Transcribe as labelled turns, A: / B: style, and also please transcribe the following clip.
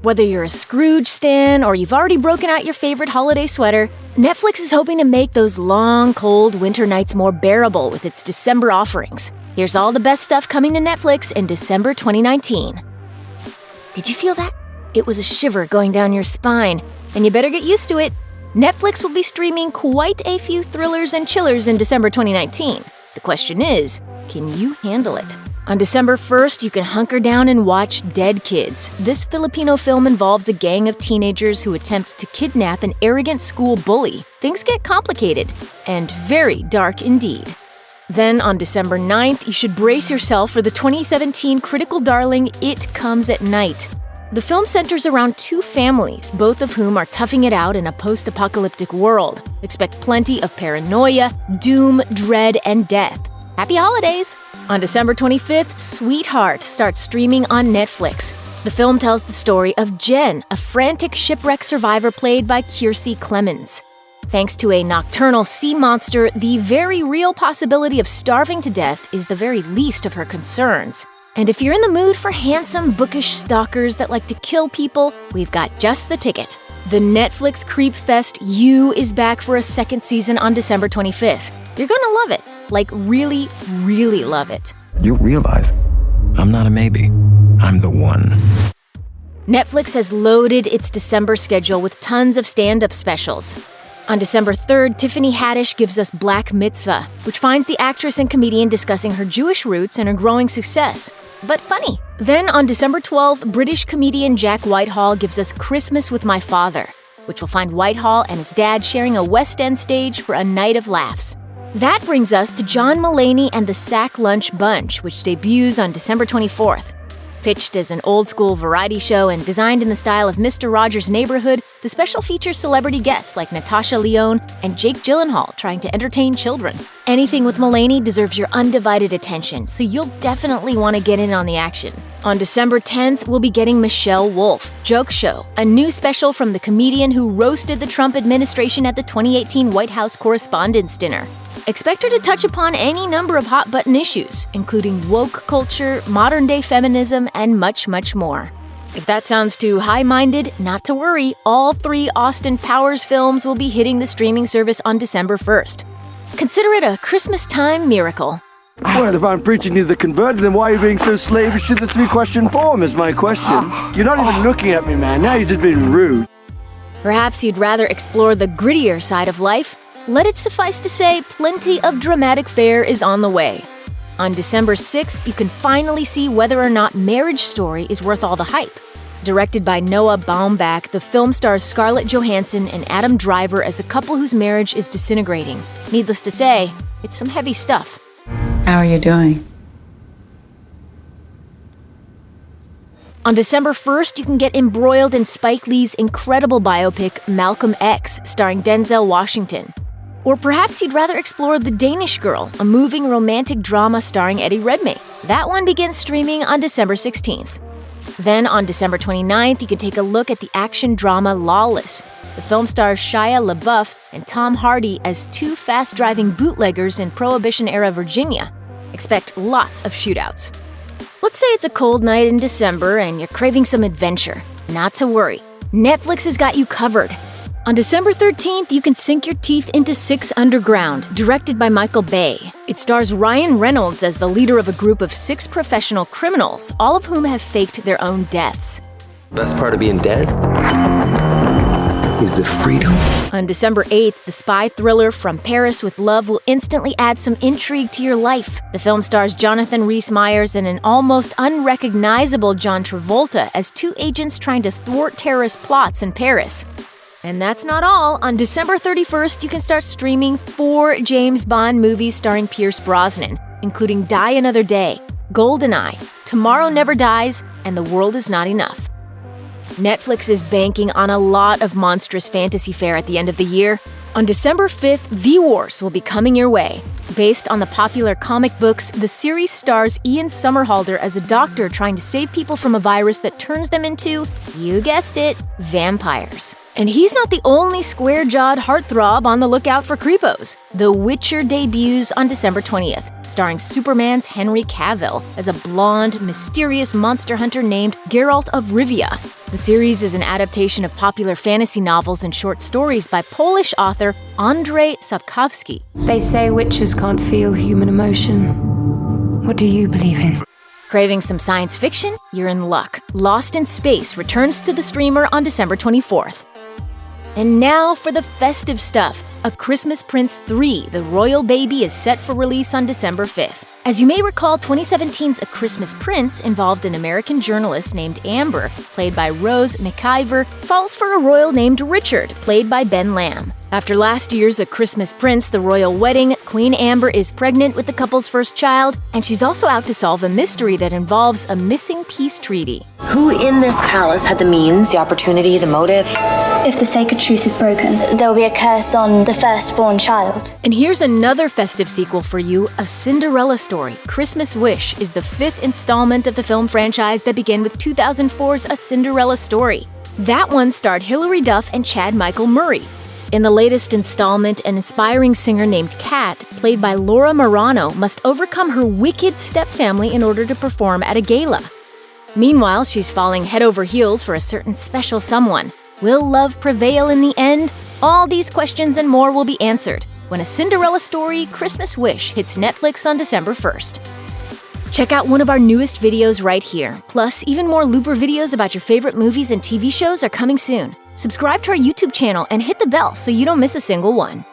A: Whether you're a Scrooge stan or you've already broken out your favorite holiday sweater, Netflix is hoping to make those long, cold winter nights more bearable with its December offerings. Here's all the best stuff coming to Netflix in December 2019. Did you feel that? It was a shiver going down your spine, and you better get used to it. Netflix will be streaming quite a few thrillers and chillers in December 2019. The question is, can you handle it? On December 1st, you can hunker down and watch Dead Kids. This Filipino film involves a gang of teenagers who attempt to kidnap an arrogant school bully. Things get complicated and very dark indeed. Then on December 9th, you should brace yourself for the 2017 critical darling It Comes at Night. The film centers around two families, both of whom are toughing it out in a post-apocalyptic world. Expect plenty of paranoia, doom, dread, and death. Happy holidays! On December 25th, Sweetheart starts streaming on Netflix. The film tells the story of Jen, a frantic shipwreck survivor played by Kiersey Clemons. Thanks to a nocturnal sea monster, the very real possibility of starving to death is the very least of her concerns. And if you're in the mood for handsome, bookish stalkers that like to kill people, we've got just the ticket. The Netflix Creep Fest U is back for a second season on December 25th. You're gonna love it. Like, really, really love it.
B: You realize I'm not a maybe. I'm the one.
A: Netflix has loaded its December schedule with tons of stand-up specials. On December 3rd, Tiffany Haddish gives us Black Mitzvah, which finds the actress and comedian discussing her Jewish roots and her growing success. But funny. Then on December 12th, British comedian Jack Whitehall gives us Christmas with My Father, which will find Whitehall and his dad sharing a West End stage for a night of laughs. That brings us to John Mulaney and the Sack Lunch Bunch, which debuts on December 24th. Pitched as an old-school variety show and designed in the style of Mr. Rogers' Neighborhood, the special features celebrity guests like Natasha Lyonne and Jake Gyllenhaal trying to entertain children. Anything with Mulaney deserves your undivided attention, so you'll definitely want to get in on the action. On December 10th, we'll be getting Michelle Wolf, Joke Show, a new special from the comedian who roasted the Trump administration at the 2018 White House Correspondents' Dinner. Expect her to touch upon any number of hot-button issues, including woke culture, modern-day feminism, and much, much more. If that sounds too high-minded, not to worry, all 3 Austin Powers films will be hitting the streaming service on December 1st. Consider it a Christmas-time miracle.
C: Well, if I'm preaching to the converted, then why are you being so slavish to the 3-question form is my question. You're not even looking at me, man. Now you're just being rude.
A: Perhaps you'd rather explore the grittier side of life. Let it suffice to say, plenty of dramatic fare is on the way. On December 6th, you can finally see whether or not Marriage Story is worth all the hype. Directed by Noah Baumbach, the film stars Scarlett Johansson and Adam Driver as a couple whose marriage is disintegrating. Needless to say, it's some heavy stuff.
D: How are you doing?
A: On December 1st, you can get embroiled in Spike Lee's incredible biopic, Malcolm X, starring Denzel Washington. Or perhaps you'd rather explore The Danish Girl, a moving romantic drama starring Eddie Redmayne. That one begins streaming on December 16th. Then on December 29th, you can take a look at the action drama Lawless. The film stars Shia LaBeouf and Tom Hardy as 2 fast-driving bootleggers in Prohibition-era Virginia. Expect lots of shootouts. Let's say it's a cold night in December and you're craving some adventure. Not to worry. Netflix has got you covered. On December 13th, you can sink your teeth into 6 Underground, directed by Michael Bay. It stars Ryan Reynolds as the leader of a group of 6 professional criminals, all of whom have faked their own deaths.
E: Best part of being dead is the freedom.
A: On December 8th, the spy thriller From Paris with Love will instantly add some intrigue to your life. The film stars Jonathan Rhys-Meyers and an almost unrecognizable John Travolta as 2 agents trying to thwart terrorist plots in Paris. And that's not all. On December 31st, you can start streaming 4 James Bond movies starring Pierce Brosnan, including Die Another Day, GoldenEye, Tomorrow Never Dies, and The World Is Not Enough. Netflix is banking on a lot of monstrous fantasy fare at the end of the year. On December 5th, V-Wars will be coming your way. Based on the popular comic books, the series stars Ian Somerhalder as a doctor trying to save people from a virus that turns them into, you guessed it, vampires. And he's not the only square-jawed heartthrob on the lookout for creepos. The Witcher debuts on December 20th, starring Superman's Henry Cavill as a blonde, mysterious monster hunter named Geralt of Rivia. The series is an adaptation of popular fantasy novels and short stories by Polish author Andrzej Sapkowski.
D: They say witches can't feel human emotion. What do you believe in?
A: Craving some science fiction? You're in luck. Lost in Space returns to the streamer on December 24th. And now for the festive stuff. A Christmas Prince 3, The Royal Baby, is set for release on December 5th. As you may recall, 2017's A Christmas Prince involved an American journalist named Amber, played by Rose McIver, falls for a royal named Richard, played by Ben Lamb. After last year's A Christmas Prince, The Royal Wedding, Queen Amber is pregnant with the couple's first child, and she's also out to solve a mystery that involves a missing peace treaty.
F: Who in this palace had the means, the opportunity, the motive?
G: If the sacred truce is broken, there will be a curse on the firstborn child.
A: And here's another festive sequel for you, A Cinderella Story, Christmas Wish, is the 5th installment of the film franchise that began with 2004's A Cinderella Story. That one starred Hilary Duff and Chad Michael Murray. In the latest installment, an inspiring singer named Kat, played by Laura Marano, must overcome her wicked stepfamily in order to perform at a gala. Meanwhile, she's falling head over heels for a certain special someone. Will love prevail in the end? All these questions and more will be answered when A Cinderella Story, Christmas Wish hits Netflix on December 1st. Check out one of our newest videos right here. Plus, even more Looper videos about your favorite movies and TV shows are coming soon. Subscribe to our YouTube channel and hit the bell so you don't miss a single one.